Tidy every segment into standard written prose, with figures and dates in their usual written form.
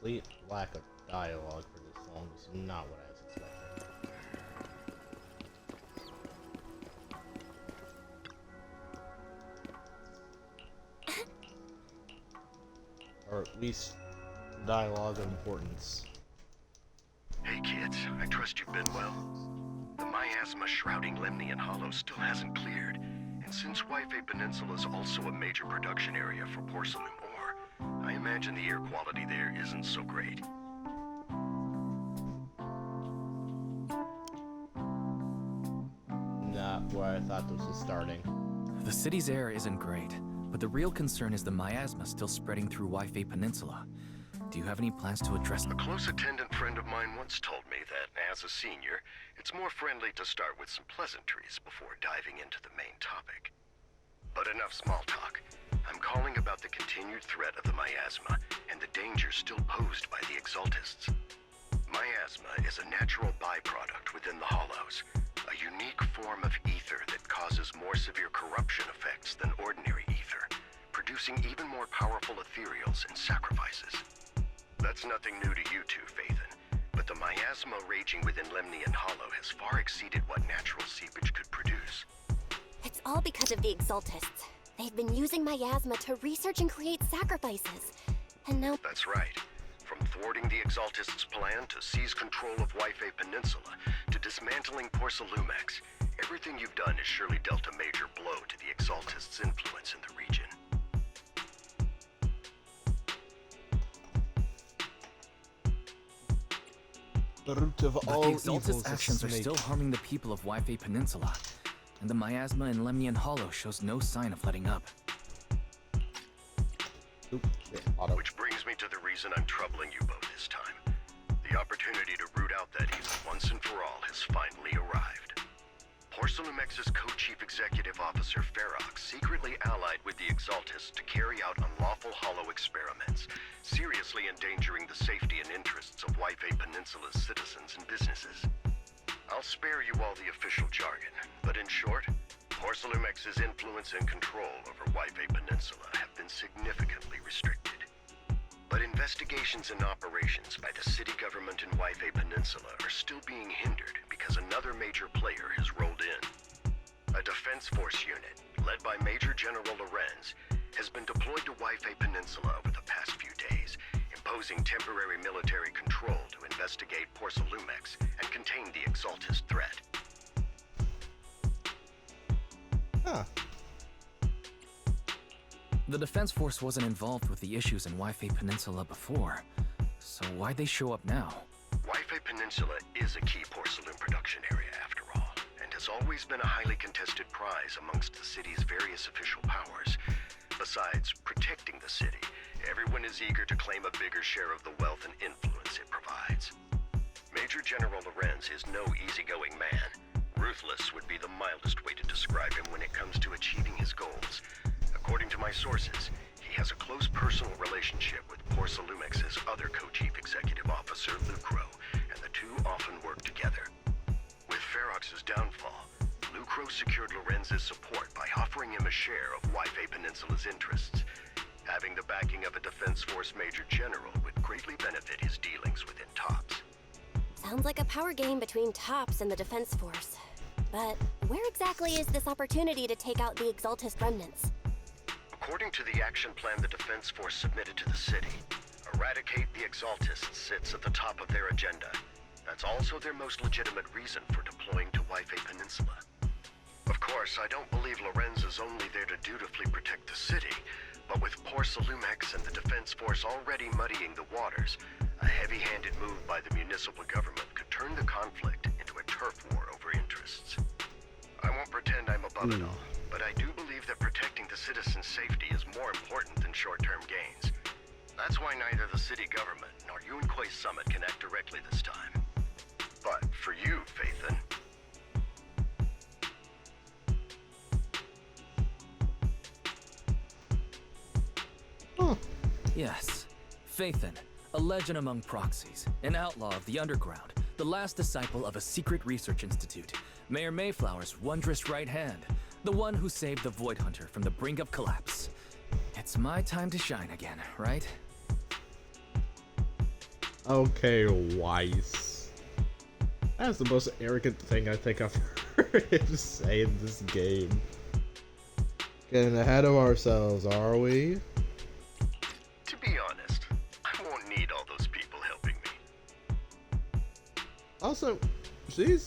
complete lack of dialogue for this long is not what I was expecting. Or at least dialogue of importance. Hey kids, I trust you've been well. The miasma shrouding Lemnian Hollow still hasn't cleared, and since Wi-Fi Peninsula is also a major production area for porcelain ore, I imagine the air quality there isn't so great. Not where I thought this was starting. The city's air isn't great, but the real concern is the miasma still spreading through Wi-Fi Peninsula. Do you have any plans to address A close attendant friend of mine once told me that, as a senior, it's more friendly to start with some pleasantries before diving into the main topic. But enough small talk. I'm calling about the continued threat of the miasma and the danger still posed by the Exaltists. Miasma is a natural byproduct within the Hollows, a unique form of ether that causes more severe corruption effects than ordinary ether, producing even more powerful ethereals and sacrifices. That's nothing new to you two, Phaethon, but the miasma raging within Lemnian Hollow has far exceeded what natural seepage could produce. It's all because of the Exaltists. They've been using miasma to research and create sacrifices. And now... That's right. From thwarting the Exaltists' plan to seize control of Wi-Fi Peninsula to dismantling Porcelumex, everything you've done has surely dealt a major blow to the Exaltists' influence in the region. The root of But all the evil is Exaltist a actions are snake. still harming the people of Wi-Fi Peninsula, and the miasma in Lemnian Hollow shows no sign of letting up. Oop, shit, auto. Which brings me to the reason I'm troubling you both this time. The opportunity to root out that evil once and for all has finally arrived. Porcelumex's co-chief executive officer Ferox secretly allied with the Exaltists to carry out unlawful hollow experiments, seriously endangering the safety and interests of Wi-Fi Peninsula's citizens and businesses. I'll spare you all the official jargon, but in short, Porcelumex's influence and control over Wi-Fi Peninsula have been significantly restricted. But investigations and operations by the city government in Wi-Fi Peninsula are still being hindered because another major player has rolled in. A defense force unit, led by Major General Lorenz, has been deployed to Wi-Fi Peninsula over the past few days, imposing temporary military control to investigate Porcelumex and contain the Exaltist threat. Huh. The Defense Force wasn't involved with the issues in Wi-Fi Peninsula before, so why'd they show up now? Wi-Fi Peninsula is a key porcelain production area after all, and has always been a highly contested prize amongst the city's various official powers. Besides protecting the city, everyone is eager to claim a bigger share of the wealth and influence it provides. Major General Lorenz is no easygoing man. Ruthless would be the mildest way to describe him when it comes to achieving his goals. According to my sources, he has a close personal relationship with Porcelumex's other co-chief executive officer, Lucro, and the two often work together. With Ferox's downfall, Lucro secured Lorenz's support by offering him a share of Wi-Fi Peninsula's interests. Having the backing of a Defense Force Major General would greatly benefit his dealings within TOPS. Sounds like a power game between Tops and the Defense Force. But where exactly is this opportunity to take out the Exaltist remnants? According to the action plan the Defense Force submitted to the city, eradicate the Exaltists sits at the top of their agenda. That's also their most legitimate reason for deploying to Wi-Fi Peninsula. Of course, I don't believe Lorenz is only there to dutifully protect the city, but with Porcelumex and the Defense Force already muddying the waters, a heavy-handed move by the municipal government could turn the conflict into a turf war over interests. I won't pretend I'm above it all, but I do believe that protecting the citizens' safety is more important than short-term gains. That's why neither the city government nor Yunkoi Summit can act directly this time. But for you, Phaethon... Yes, Phaethon, a legend among proxies, an outlaw of the underground, the last disciple of a secret research institute, Mayor Mayflower's wondrous right hand, the one who saved the Void Hunter from the brink of collapse. It's my time to shine again, right? Okay, Weiss. That's the most arrogant thing I think I've heard him say in this game. Getting ahead of ourselves, are we? To be honest, I won't need all those people helping me. Also, she's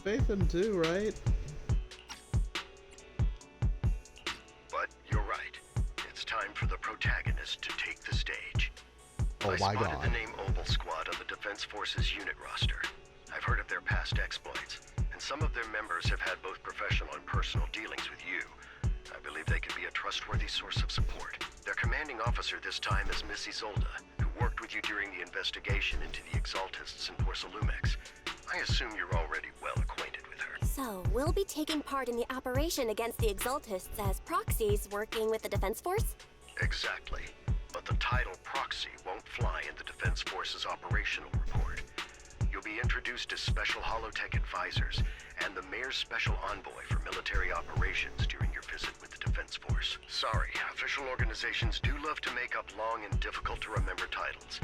Phaethon too, right? But you're right. It's time for the protagonist to take the stage. Oh I my spotted god. the name Obel Squad on the Defense Forces unit roster. I've heard of their past exploits, and some of their members have had both professional and personal dealings with you. I believe they could be a trustworthy source of support. Their commanding officer this time is Miss Isolde, who worked with you during the investigation into the Exaltists in Porsalumex. I assume you're already well acquainted with her. So, we'll be taking part in the operation against the Exaltists as proxies working with the Defense Force? Exactly. But the title proxy won't fly in the Defense Force's operational report. You'll be introduced as Special Holotech Advisors and the Mayor's Special Envoy for Military Operations during your visit with the Defense Force. Sorry, official organizations do love to make up long and difficult-to-remember titles,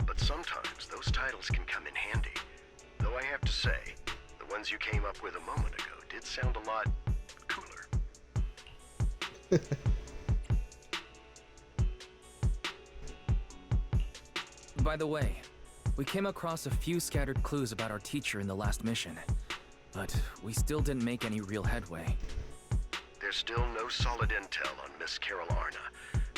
but sometimes those titles can come in handy. Though I have to say, the ones you came up with a moment ago did sound a lot cooler. By the way, we came across a few scattered clues about our teacher in the last mission, but we still didn't make any real headway. There's still no solid intel on Miss Carol Arna,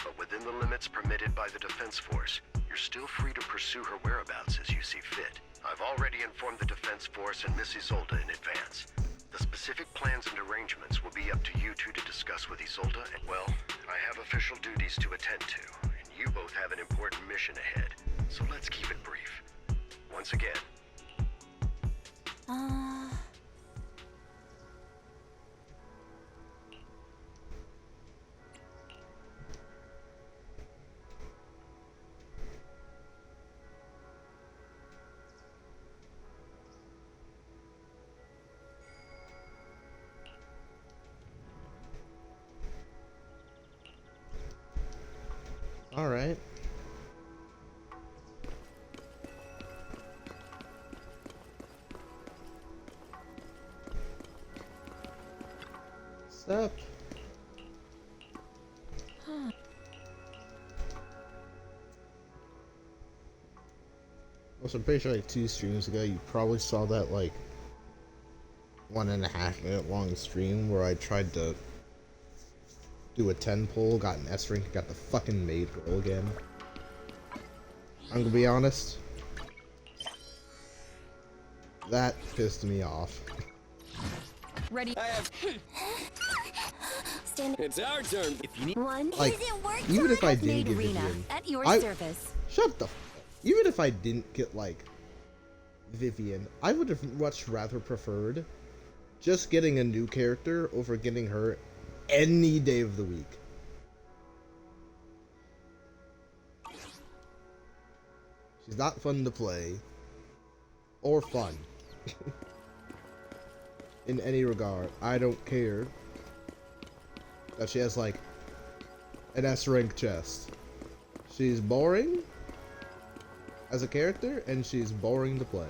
but within the limits permitted by the Defense Force, you're still free to pursue her whereabouts as you see fit. I've already informed the Defense Force and Miss Isolde in advance. The specific plans and arrangements will be up to you two to discuss with Isolde, and well, I have official duties to attend to, and you both have an important mission ahead, so let's keep it brief. Once again, All right. What's up? Also, I'm pretty sure like 2 streams ago, you probably saw that like 1.5 minute long stream where I tried to do a 10 pull, got an S rank, got the fucking maid girl again. I'm gonna be honest. That pissed me off. Ready? Stand It's our turn. If you need one. Like, even if I didn't get Vivian, At your I- service. shut the. Even if I didn't get like Vivian, I would have much rather preferred just getting a new character over getting her any day of the week. She's not fun to play or fun in any regard. I don't care that she has like an S rank chest. She's boring as a character and she's boring to play.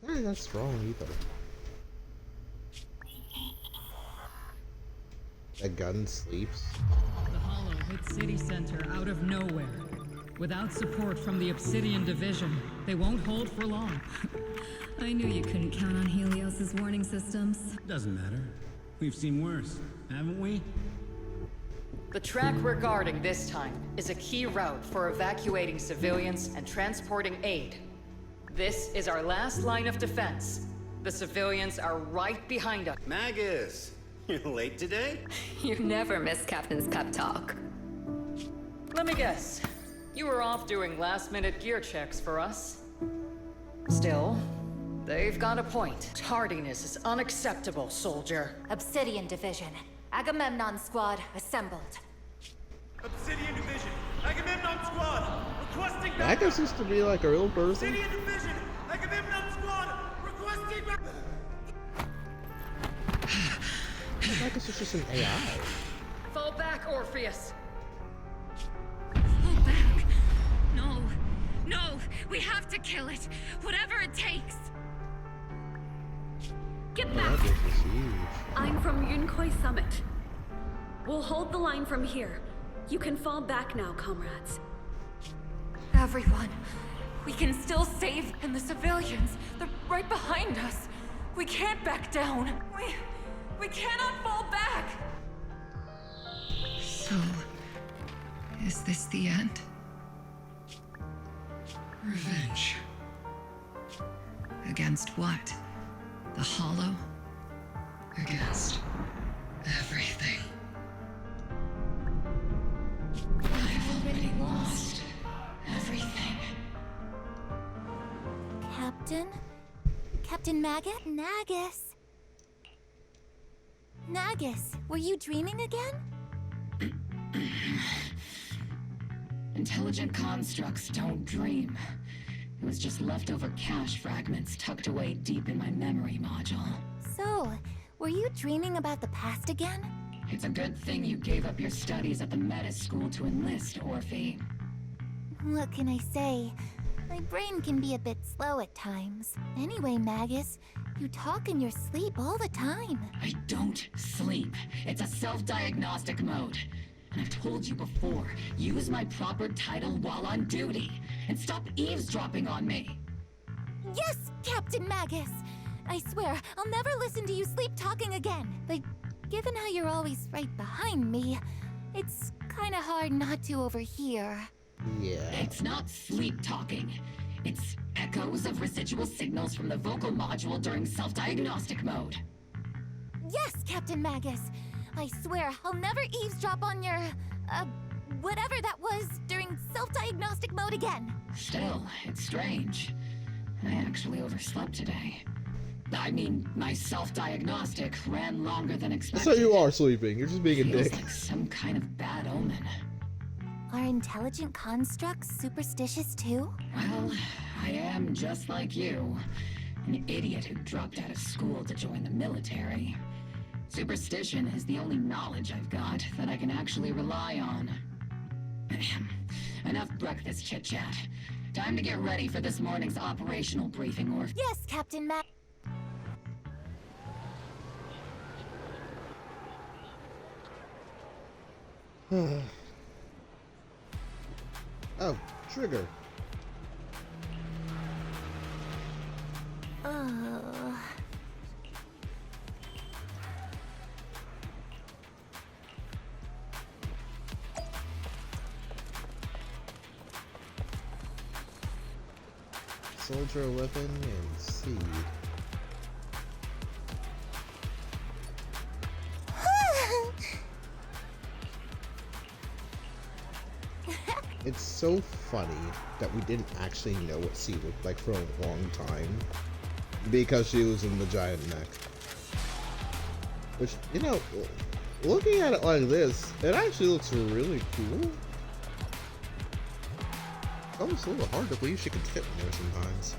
I ain't that strong either. That gun sleeps. The Hollow hit city center out of nowhere. Without support from the Obsidian Division, they won't hold for long. I knew you couldn't count on Helios's warning systems. Doesn't matter. We've seen worse, haven't we? The track we're guarding this time is a key route for evacuating civilians and transporting aid. This is our last line of defense. The civilians are right behind us. Magus! You're late today? You never miss Captain's pep talk. Let me guess. You were off doing last-minute gear checks for us. Still, they've got a point. Tardiness is unacceptable, soldier. Obsidian Division. Agamemnon Squad assembled. Obsidian Division, Agamemnon Squad, Magus used to be like a real person? Magus is just an AI. Fall back, Orpheus. Fall back. No. No. We have to kill it. Whatever it takes. Get back. Magus is huge. I'm from Yunkoi Summit. We'll hold the line from here. You can fall back now, comrades. Everyone. We can still save and the civilians. They're right behind us. We can't back down. We cannot fall back. So, is this the end? Revenge. Against what? The Hollow? Against everything. I've already lost everything. Captain? Captain Magus? Nagus, were you dreaming again? Intelligent constructs don't dream. It was just leftover cache fragments tucked away deep in my memory module. So, were you dreaming about the past again? It's a good thing you gave up your studies at the Meta School to enlist, Orphe. What can I say? My brain can be a bit slow at times. Anyway, Magus, you talk in your sleep all the time. I don't sleep. It's a self-diagnostic mode. And I've told you before, use my proper title while on duty. And stop eavesdropping on me. Yes, Captain Magus! I swear, I'll never listen to you sleep talking again. But given how you're always right behind me, it's kinda hard not to overhear. Yeah. It's not sleep talking. It's echoes of residual signals from the vocal module during self-diagnostic mode. Yes, Captain Magus! I swear, I'll never eavesdrop on your, whatever that was during self-diagnostic mode again. Still, it's strange. I actually overslept today. I mean, my self-diagnostic ran longer than expected. So you are sleeping, you're just being a Feels dick. like some kind of bad omen. Are intelligent constructs superstitious too? Well, I am just like you. An idiot who dropped out of school to join the military. Superstition is the only knowledge I've got that I can actually rely on. Enough breakfast chit-chat. Time to get ready for this morning's operational briefing, or... Yes, Captain Mac. Oh, trigger. Oh. Soldier weapon and seed. It's so funny that we didn't actually know what C looked like for a long time because she was in the giant neck. Which, you know, looking at it like this, it actually looks really cool. It's almost a little hard to believe she could fit in there sometimes.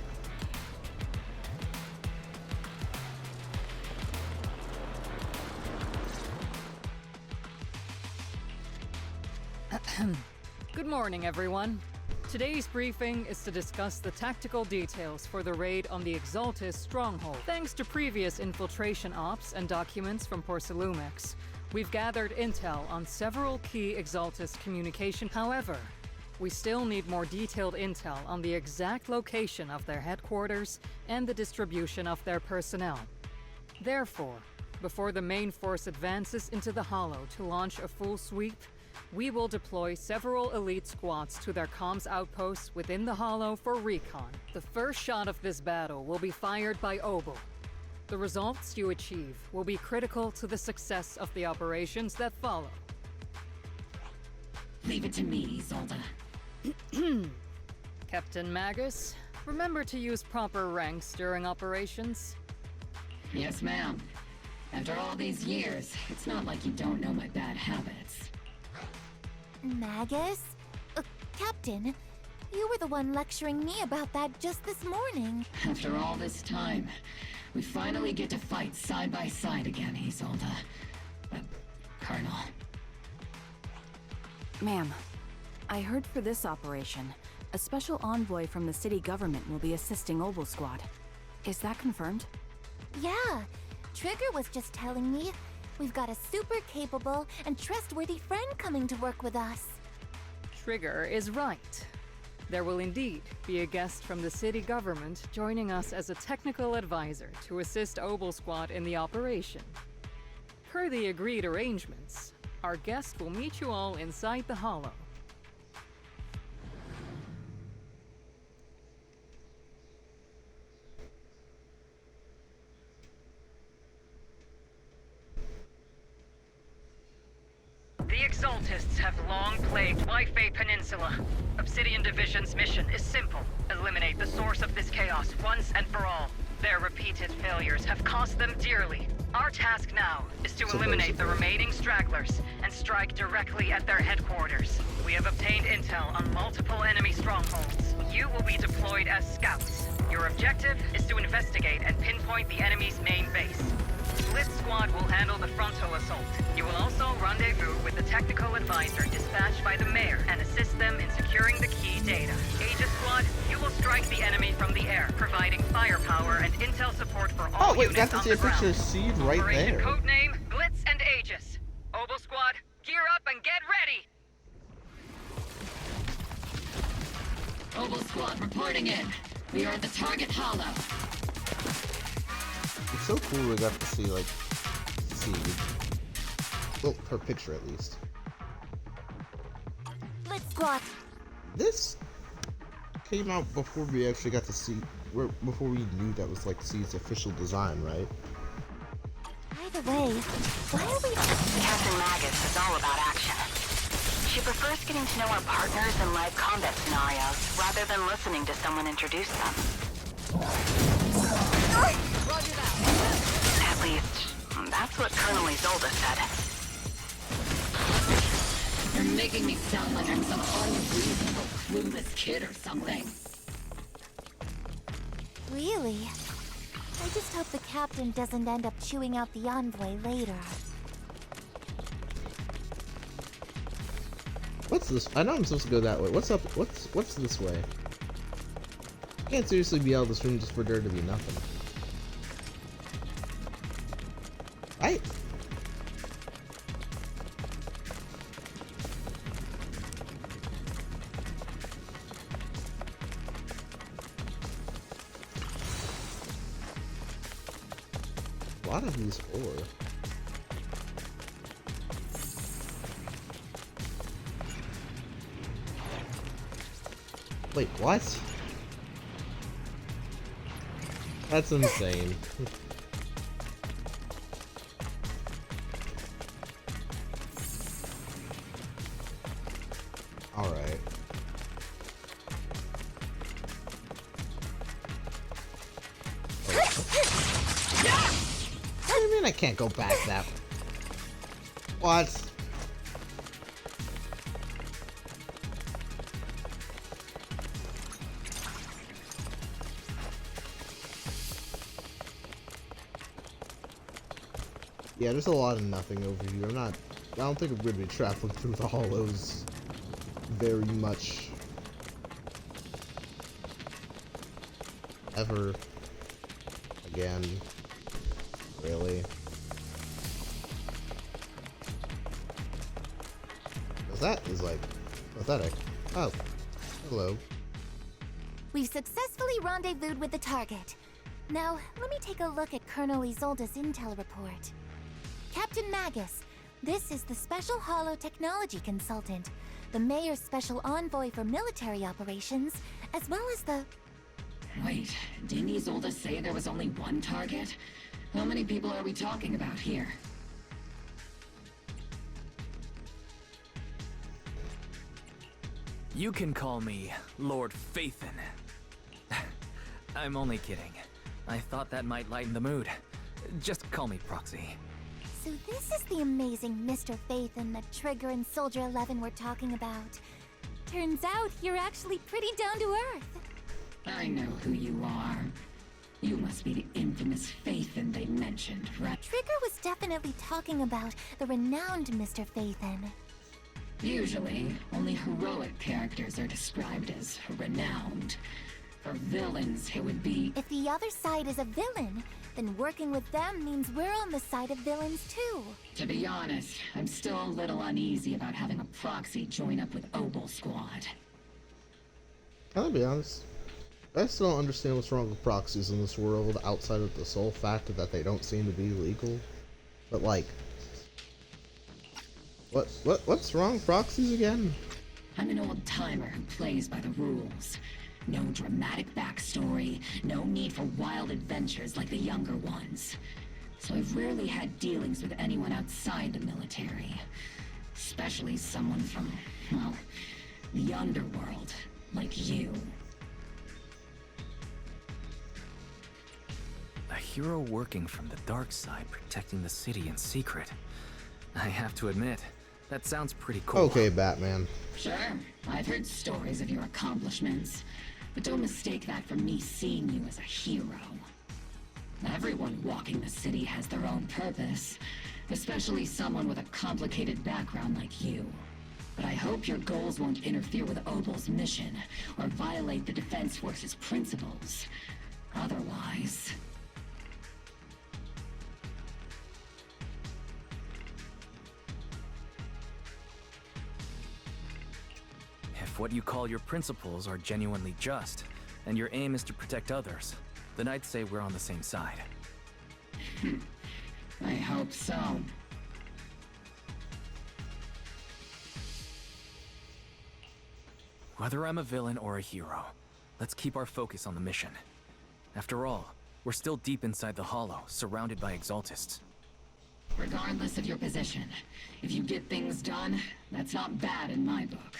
Good morning, everyone. Today's briefing is to discuss the tactical details for the raid on the Exaltus stronghold. Thanks to previous infiltration ops and documents from Porcelumex, we've gathered intel on several key Exaltus communication. However, we still need more detailed intel on the exact location of their headquarters and the distribution of their personnel. Therefore, before the main force advances into the Hollow to launch a full sweep, we will deploy several elite squads to their comms outposts within the Hollow for recon. The first shot of this battle will be fired by Obel. The results you achieve will be critical to the success of the operations that follow. Leave it to me, Isolde. Captain Magus, remember to use proper ranks during operations? Yes, ma'am. After all these years, it's not like you don't know my bad habits. Magus? Captain, You were the one lecturing me about that just this morning. After all this time, we finally get to fight side by side again, Isolde. Colonel. Ma'am, I heard for this operation, a special envoy from the city government will be assisting Obel Squad. Is that confirmed? Yeah, Trigger was just telling me we've got a super capable and trustworthy friend coming to work with us. Trigger is right. There will indeed be a guest from the city government joining us as a technical advisor to assist Obel Squad in the operation. Per the agreed arrangements, our guest will meet you all inside the Hollow. The Exaltists have long plagued Wi-Fi Peninsula. Obsidian Division's mission is simple. Eliminate the source of this chaos once and for all. Their repeated failures have cost them dearly. Our task now is to eliminate the remaining stragglers and strike directly at their headquarters. We have obtained intel on multiple enemy strongholds. You will be deployed as scouts. Your objective is to investigate and pinpoint the enemy's main base. Blitz Squad will handle the frontal assault. You will also rendezvous with the technical advisor dispatched by the mayor and assist them in securing the key data. Aegis Squad, you will strike the enemy from the air, providing firepower and intel support for all units got to on see the a picture of ground. Seed right Operation there. codename Blitz and Aegis. Obel Squad, gear up and get ready! Obel Squad reporting in. We are at the target hollow. It's so cool we got to see, like, Seed. Well, her picture at least. Let's squat. This came out before we actually got to see, before we knew that was like Seed's official design, right? By the way, why are we... Captain Magus is all about action. She prefers getting to know our partners in live combat scenarios, rather than listening to someone introduce them. At least, that's what Colonel Isolde said. You're making me sound like I'm some unreasonable, clueless kid or something. Really? I just hope the captain doesn't end up chewing out the envoy later. What's this? I know I'm supposed to go that way. What's up? What's this way? I can't seriously be out of this room just for there to be nothing. Right? A lot of these ore. Wait, what? That's insane. Alright. What do you mean I can't go back that? What? Yeah, there's a lot of nothing over here. I don't think I'm going to be traveling through the hollows very much. Ever. Again. Really. Because that is like pathetic. Oh. Hello. We've successfully rendezvoused with the target. Now, let me take a look at Colonel Isolde's intel report. Captain Magus, this is the Special Hollow Technology Consultant, the Mayor's Special Envoy for Military Operations, as well as the... Wait, didn't Isolde say there was only one target? How many people are we talking about here? You can call me Lord Phaethon. I'm only kidding. I thought that might lighten the mood. Just call me Proxy. So this is the amazing Mr. Phaethon that Trigger and Soldier 11 were talking about. Turns out you're actually pretty down to earth. I know who you are. You must be the infamous Phaethon they mentioned, right? Trigger was definitely talking about the renowned Mr. Phaethon. Usually, only heroic characters are described as renowned. For villains, it would be... If the other side is a villain, then working with them means we're on the side of villains too. To be honest, I'm still a little uneasy about having a proxy join up with Obel Squad. I'll be honest. I still don't understand what's wrong with proxies in this world outside of the sole fact that they don't seem to be legal. But like, what's wrong with proxies again? I'm an old timer who plays by the rules. No dramatic backstory, no need for wild adventures like the younger ones. So I've rarely had dealings with anyone outside the military. Especially someone from, well, the underworld, like you. A hero working from the dark side, protecting the city in secret. I have to admit, that sounds pretty cool. Okay, Batman. Sure, I've heard stories of your accomplishments, but don't mistake that for me seeing you as a hero. Everyone walking the city has their own purpose, especially someone with a complicated background like you. But I hope your goals won't interfere with Obel's mission, or violate the Defense Force's principles. Otherwise... If what you call your principles are genuinely just, and your aim is to protect others, then I'd say we're on the same side. I hope so. Whether I'm a villain or a hero, let's keep our focus on the mission. After all, we're still deep inside the Hollow, surrounded by Exaltists. Regardless of your position, if you get things done, that's not bad in my book.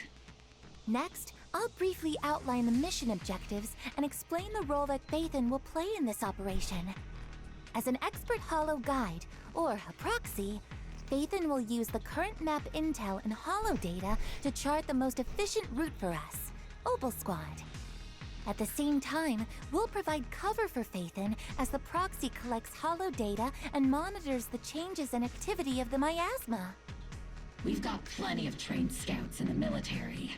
Next, I'll briefly outline the mission objectives and explain the role that Phaethon will play in this operation. As an expert Hollow guide, or a proxy, Phaethon will use the current map intel and Hollow data to chart the most efficient route for us, Obel Squad. At the same time, we'll provide cover for Phaethon as the proxy collects Hollow data and monitors the changes and activity of the miasma. We've got plenty of trained scouts in the military.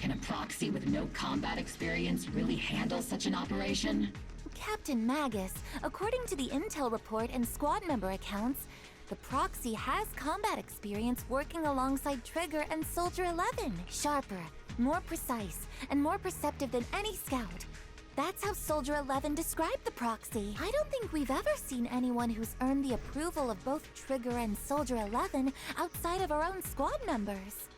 Can a proxy with no combat experience really handle such an operation? Captain Magus, according to the intel report and squad member accounts, the proxy has combat experience working alongside Trigger and Soldier 11. Sharper, more precise, and more perceptive than any scout. That's how Soldier 11 described the proxy. I don't think we've ever seen anyone who's earned the approval of both Trigger and Soldier 11 outside of our own squad members.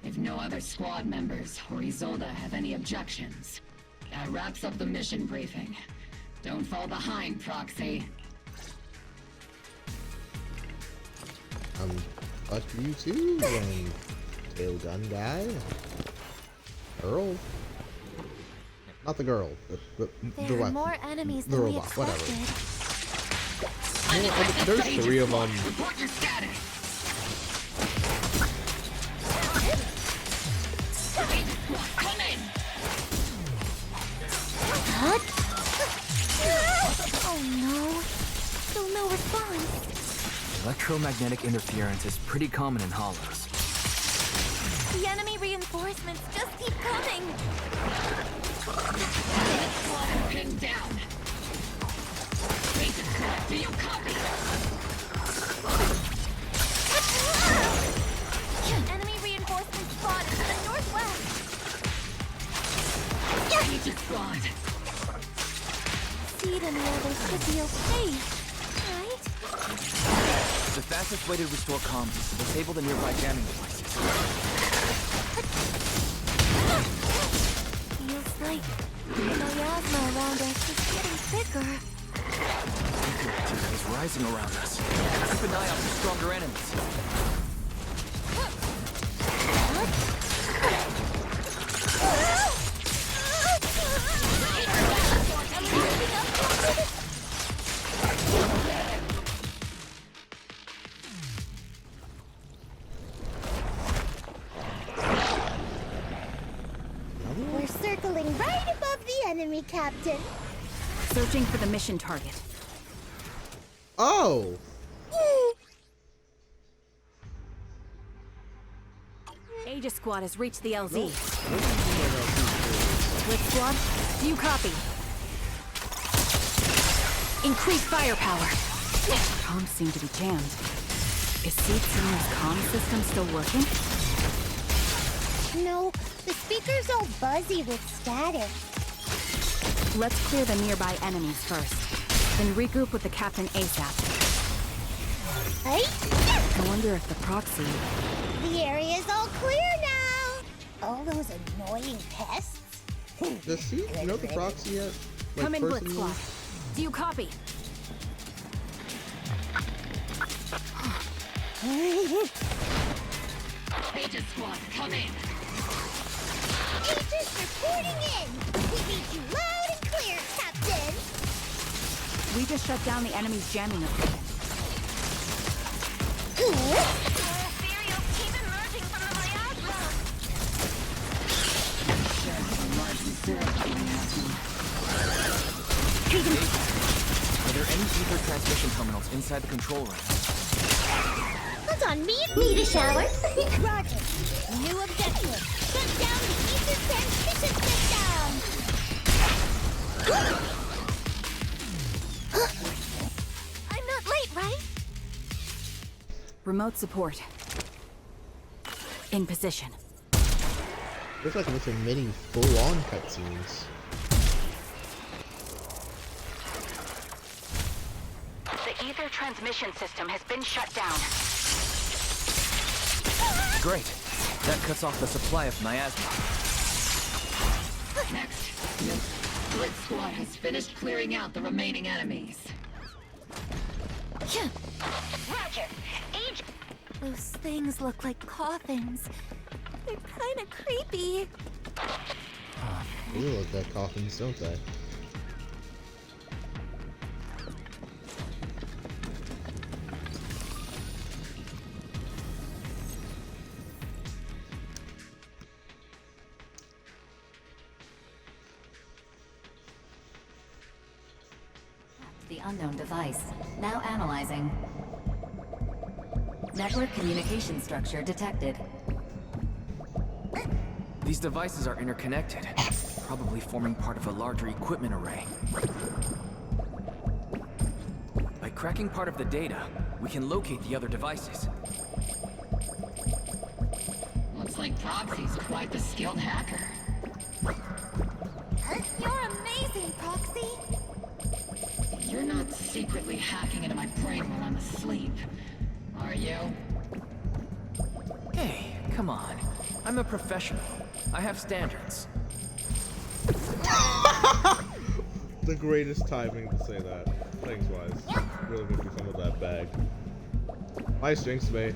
If no other squad members or Isolda have any objections, that wraps up the mission briefing. Don't fall behind, Proxy. Fuck you too, tail gun guy. Girl. Not the girl, the There are more enemies the than we robot, expected. whatever. There's 3 of them. Report your status! Come in! What? Oh no. Still no response. Electromagnetic interference is pretty common in Hollows. The enemy reinforcements just keep coming. Pinned down. Do you copy? Enemy reinforcements spotted to the northwest. Agent squad. Seed and the others should be okay, right? The fastest way to restore comms is to disable the nearby jamming devices. Feels like the miasma around us is getting thicker. Nuclear is rising around us. Keep an eye out for stronger enemies. enemy, Captain. Searching for the mission target. Oh! Aegis Squad has reached the LZ. Blitz Squad, do you copy? Increase firepower. Comms seem to be jammed. Is Seed Senior's comm system still working? No, the speaker's all buzzy with static. Let's clear the nearby enemies first. Then regroup with the captain ASAP. Hey? I wonder if the proxy... The area's all clear now. All those annoying pests. Does he know the proxy yet? Like, Come in, Blitz personally? Squad. Do you copy? Aegis Squad, come in. Aegis reporting in. We need you loud and clear, Captain. We just shut down the enemy's jamming equipment. Are there any ether transmission terminals inside the control room? That's on me. Need a shower? Roger. New objective. Shut down the ether transmission system. I'm not late, right? Remote support. In position. Looks like it's a mini full-on cutscenes. The ether transmission system has been shut down. Great. That cuts off the supply of miasma. Next, Blitz Squad has finished clearing out the remaining enemies. Roger. Those things look like coffins. They're kind of creepy. They look like coffins, don't they? The unknown device. Now analyzing. Network communication structure detected. These devices are interconnected, probably forming part of a larger equipment array. By cracking part of the data, we can locate the other devices. Looks like Proxy's quite the skilled hacker. You're amazing, Proxy. You're not secretly hacking into my brain while I'm asleep, are you? Hey, come on. I'm a professional. I have standards. The greatest timing to say that. Thanks, Wise. Really make me feel that bag. Nice drinks, mate.